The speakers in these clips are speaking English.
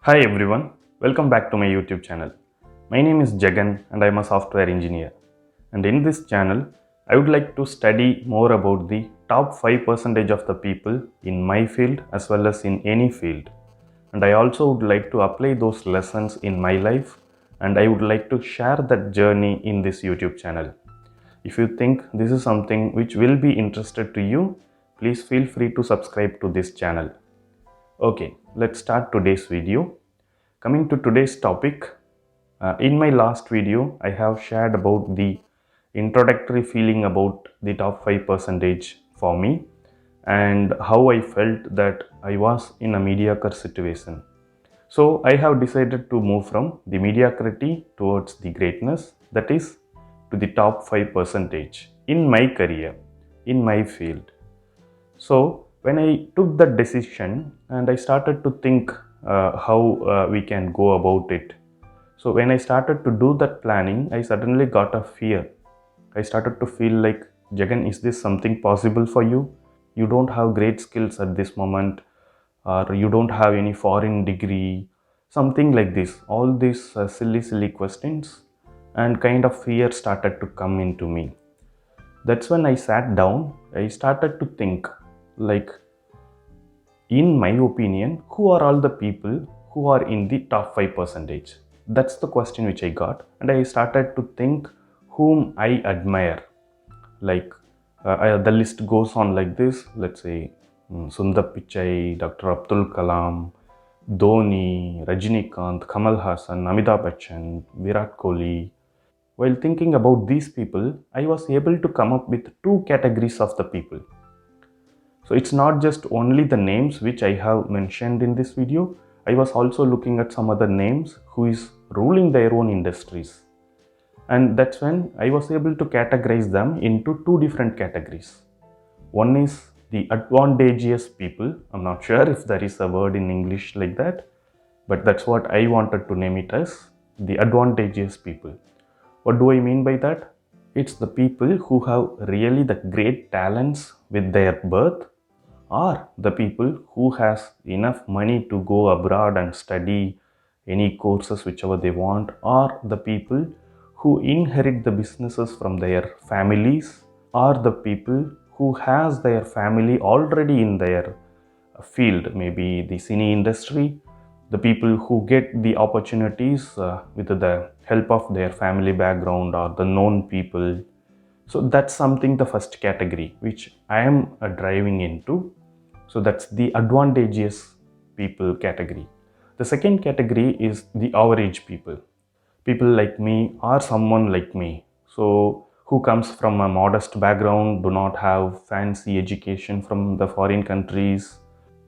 Hi everyone, welcome back to my YouTube channel. My name is Jagan and I am a software engineer. And in this channel, I would like to study more about the top 5% of the people in my field as well as in any field. And I also would like to apply those lessons in my life, and I would like to share that journey in this YouTube channel. If you think this is something which will be interested to you, please feel free to subscribe to this channel. Okay, let's start today's video. Coming to today's topic, in my last video, I have shared about the introductory feeling about the top 5% for me and how I felt that I was in a mediocre situation. So I have decided to move from the mediocrity towards the greatness, that is to the top 5% in my career, in my field. So when I took that decision and I started to think how we can go about it. So when I started to do that planning, I suddenly got a fear. I started to feel like, Jagan, is this something possible for you? You don't have great skills at this moment, or you don't have any foreign degree, something like this. All these silly questions and kind of fear started to come into me. That's when I sat down, I started to think, like, in my opinion, who are all the people who are in the top 5%? That's the question which I got, and I started to think whom I admire. Like, the list goes on like this. Let's say Sundar Pichai, Dr. Abdul Kalam, Dhoni, Rajinikanth, Kamal Hassan, Amitabh Bachchan, Virat Kohli. While thinking about these people, I was able to come up with two categories of the people. So it's not just only the names which I have mentioned in this video. I was also looking at some other names who is ruling their own industries. And that's when I was able to categorize them into two different categories. One is the advantageous people. I'm not sure if there is a word in English like that, but that's what I wanted to name it as, the advantageous people. What do I mean by that? It's the people who have really the great talents with their birth, or the people who has enough money to go abroad and study any courses whichever they want, or the people who inherit the businesses from their families, or the people who has their family already in their field, maybe the cine industry, the people who get the opportunities with the help of their family background or the known people. So that's something, the first category which I am driving into. So that's the advantageous people category. The second category is the average people. People like me or someone like me. So who comes from a modest background, do not have fancy education from the foreign countries,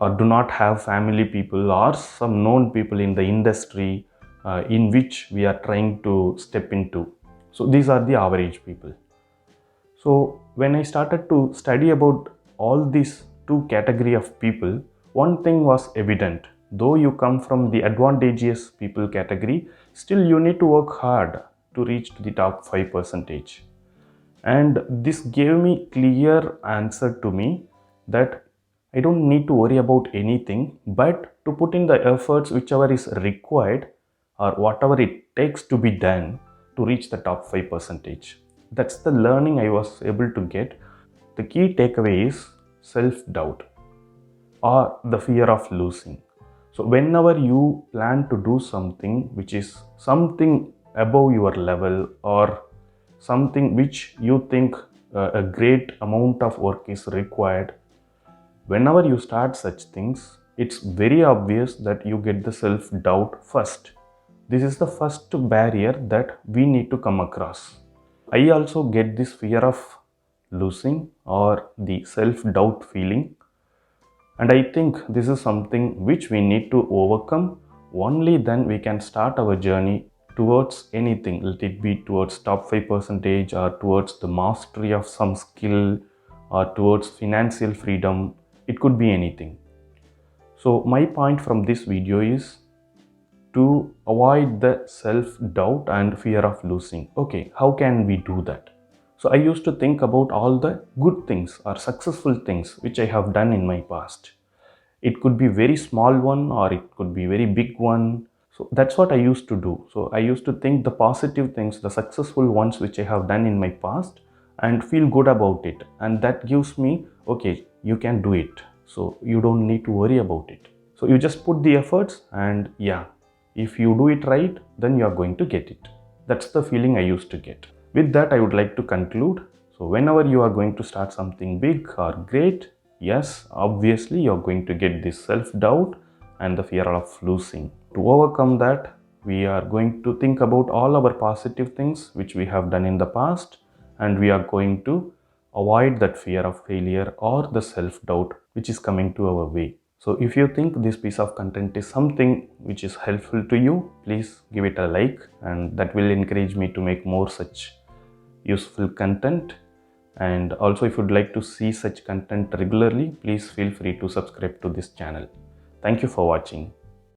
or do not have family people or some known people in the industry in which we are trying to step into. So these are the average people. So when I started to study about all these two category of people, one thing was evident. Though you come from the advantageous people category, still you need to work hard to reach to the top 5%. And this gave me clear answer to me that I don't need to worry about anything but to put in the efforts whichever is required or whatever it takes to be done to reach the top 5%. That's the learning I was able to get. The key takeaway is self-doubt or the fear of losing. So whenever you plan to do something which is something above your level, or something which you think a great amount of work is required, whenever you start such things, it's very obvious that you get the self-doubt first. This is the first barrier that we need to come across. I also get this fear of losing or the self-doubt feeling, and I think this is something which we need to overcome. Only then we can start our journey towards anything, let it be towards top 5% or towards the mastery of some skill or towards financial freedom. It could be anything. So my point from this video is to avoid the self-doubt and fear of losing. Okay, how can we do that? So I used to think about all the good things or successful things which I have done in my past. It could be very small one or it could be very big one. So that's what I used to do. So I used to think the positive things, the successful ones which I have done in my past, and feel good about it. And that gives me, okay, you can do it. So you don't need to worry about it. So you just put the efforts, and yeah, if you do it right, then you are going to get it. That's the feeling I used to get. With that, I would like to conclude. So whenever you are going to start something big or great, yes, obviously you're going to get this self-doubt and the fear of losing. To overcome that, we are going to think about all our positive things which we have done in the past, and we are going to avoid that fear of failure or the self-doubt which is coming to our way. So if you think this piece of content is something which is helpful to you, please give it a like, and that will encourage me to make more such useful content. And also, if you'd like to see such content regularly, please feel free to subscribe to this channel. Thank you for watching.